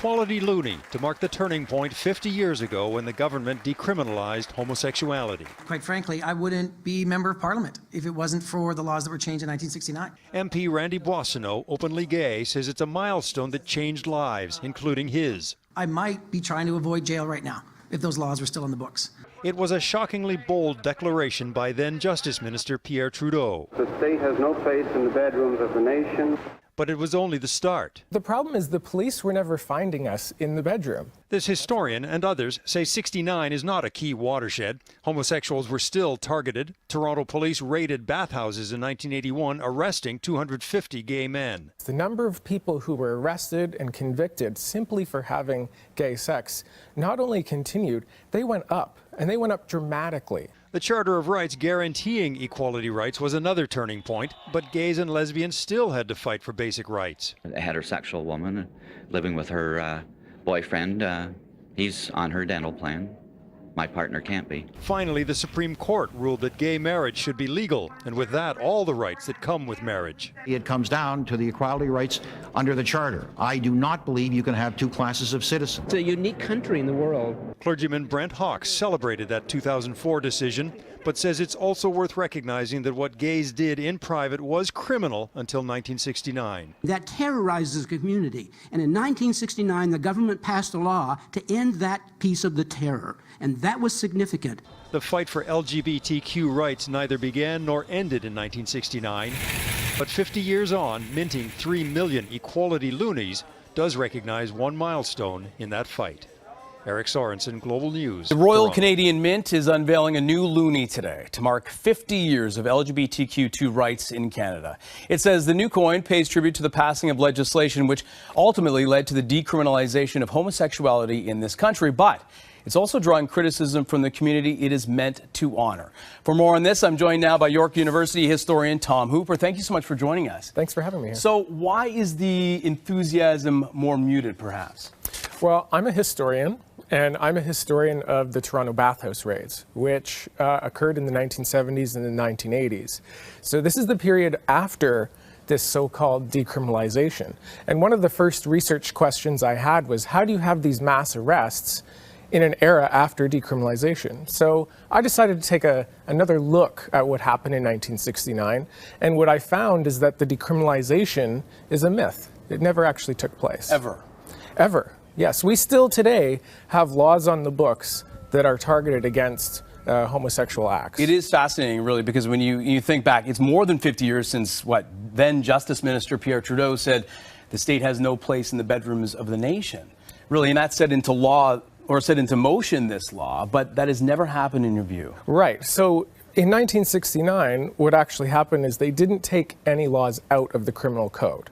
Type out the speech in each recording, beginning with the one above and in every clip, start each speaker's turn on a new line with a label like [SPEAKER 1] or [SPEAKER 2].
[SPEAKER 1] Equality Loonie to mark the turning point 50 years ago when the government decriminalized homosexuality.
[SPEAKER 2] Quite frankly, I wouldn't be member of parliament if it wasn't for the laws that were changed in 1969.
[SPEAKER 1] MP Randy Boissonneau, openly gay, says it's a milestone that changed lives, including his.
[SPEAKER 2] I might be trying to avoid jail right now if those laws were still in the books.
[SPEAKER 1] It was a shockingly bold declaration by then Justice Minister Pierre Trudeau.
[SPEAKER 3] The state has no place in the bedrooms of the nation.
[SPEAKER 1] But it was only the start.
[SPEAKER 4] The problem is the police were never finding us in the bedroom.
[SPEAKER 1] This historian and others say 69 is not a key watershed. Homosexuals were still targeted. Toronto police raided bathhouses in 1981, arresting 250 gay men.
[SPEAKER 4] The number of people who were arrested and convicted simply for having gay sex not only continued, they went up, and they went up dramatically.
[SPEAKER 1] The Charter of Rights guaranteeing equality rights was another turning point, but gays and lesbians still had to fight for basic rights.
[SPEAKER 5] A heterosexual woman living with her boyfriend, he's on her dental plan. My partner can't be.
[SPEAKER 1] Finally, the Supreme Court ruled that gay marriage should be legal, and with that, all the rights that come with marriage.
[SPEAKER 6] It comes down to the equality rights under the Charter. I do not believe you can have two classes of citizens.
[SPEAKER 7] It's a unique country in the world.
[SPEAKER 1] Clergyman Brent Hawkes celebrated that 2004 decision, but says it's also worth recognizing that what gays did in private was criminal until 1969.
[SPEAKER 8] That terrorizes the community. And in 1969, the government passed a law to end that piece of the terror. And that was significant.
[SPEAKER 1] The fight for LGBTQ rights neither began nor ended in 1969. But 50 years on, minting 3 million equality loonies does recognize one milestone in that fight. Eric Sorensen, Global News.
[SPEAKER 9] The Royal
[SPEAKER 1] Toronto.
[SPEAKER 9] Canadian Mint is unveiling a new loonie today to mark 50 years of LGBTQ2 rights in Canada. It says the new coin pays tribute to the passing of legislation which ultimately led to the decriminalization of homosexuality in this country, but it's also drawing criticism from the community it is meant to honor. For more on this, I'm joined now by York University historian Tom Hooper. Thank you so much for joining us.
[SPEAKER 4] Thanks for having me here.
[SPEAKER 9] So why is the enthusiasm more muted, perhaps?
[SPEAKER 4] Well, I'm a historian, and I'm a historian of the Toronto bathhouse raids, which occurred in the 1970s and the 1980s. So this is the period after this so-called decriminalization. And one of the first research questions I had was, how do you have these mass arrests in an era after decriminalization? So I decided to take another look at what happened in 1969. And what I found is that the decriminalization is a myth. It never actually took place.
[SPEAKER 9] Ever?
[SPEAKER 4] Ever. Yes, we still today have laws on the books that are targeted against homosexual acts.
[SPEAKER 9] It is fascinating, really, because when you think back, it's more than 50 years since what then Justice Minister Pierre Trudeau said the state has no place in the bedrooms of the nation. Really, and that set into law, or set into motion this law, but that has never happened in your view.
[SPEAKER 4] Right. So in 1969, what actually happened is they didn't take any laws out of the criminal code.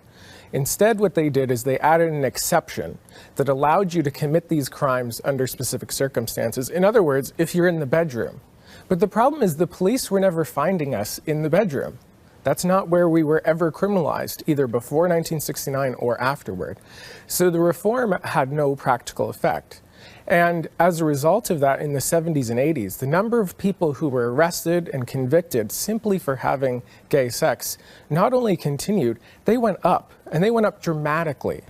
[SPEAKER 4] Instead, what they did is they added an exception that allowed you to commit these crimes under specific circumstances. In other words, if you're in the bedroom. But the problem is the police were never finding us in the bedroom. That's not where we were ever criminalized, either before 1969 or afterward. So the reform had no practical effect. And as a result of that, in the 70s and 80s, the number of people who were arrested and convicted simply for having gay sex not only continued, they went up, and they went up dramatically.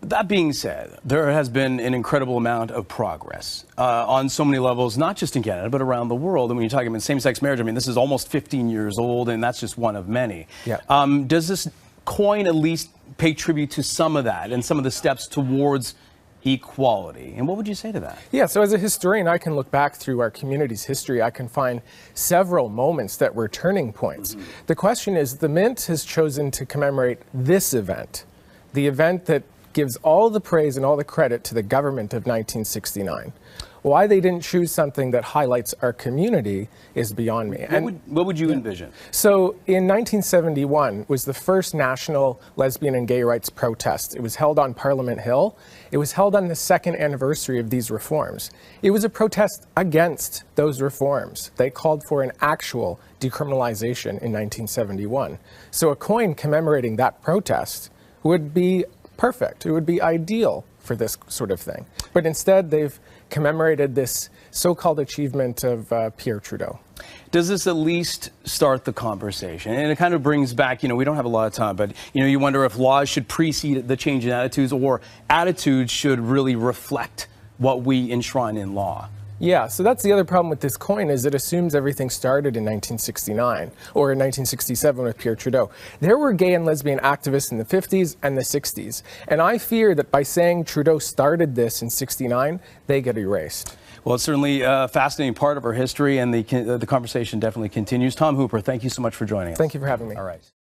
[SPEAKER 9] That being said, there has been an incredible amount of progress on so many levels, not just in Canada, but around the world. And when you're talking about same-sex marriage, I mean, this is almost 15 years old, and that's just one of many.
[SPEAKER 4] Yeah.
[SPEAKER 9] Does this coin at least pay tribute to some of that and some of the steps towards equality? And what would you say to that?
[SPEAKER 4] Yeah, so as a historian, I can look back through our community's history. I can find several moments that were turning points. Mm-hmm. The question is, the Mint has chosen to commemorate this event, the event that gives all the praise and all the credit to the government of 1969. Why they didn't choose something that highlights our community is beyond me.
[SPEAKER 9] What would you envision?
[SPEAKER 4] So in 1971 was the first national lesbian and gay rights protest. It was held on Parliament Hill. It was held on the second anniversary of these reforms. It was a protest against those reforms. They called for an actual decriminalization in 1971. So a coin commemorating that protest would be perfect. It would be ideal for this sort of thing. But instead, they've commemorated this so-called achievement of Pierre Trudeau.
[SPEAKER 9] Does this at least start the conversation? And it kind of brings back, we don't have a lot of time, but, you wonder if laws should precede the change in attitudes, or attitudes should really reflect what we enshrine in law.
[SPEAKER 4] Yeah, so that's the other problem with this coin, is it assumes everything started in 1969 or in 1967 with Pierre Trudeau. There were gay and lesbian activists in the 50s and the 60s, and I fear that by saying Trudeau started this in 69, they get erased.
[SPEAKER 9] Well, it's certainly a fascinating part of our history, and the conversation definitely continues. Tom Hooper, thank you so much for joining us.
[SPEAKER 4] Thank you for having me.
[SPEAKER 9] All right.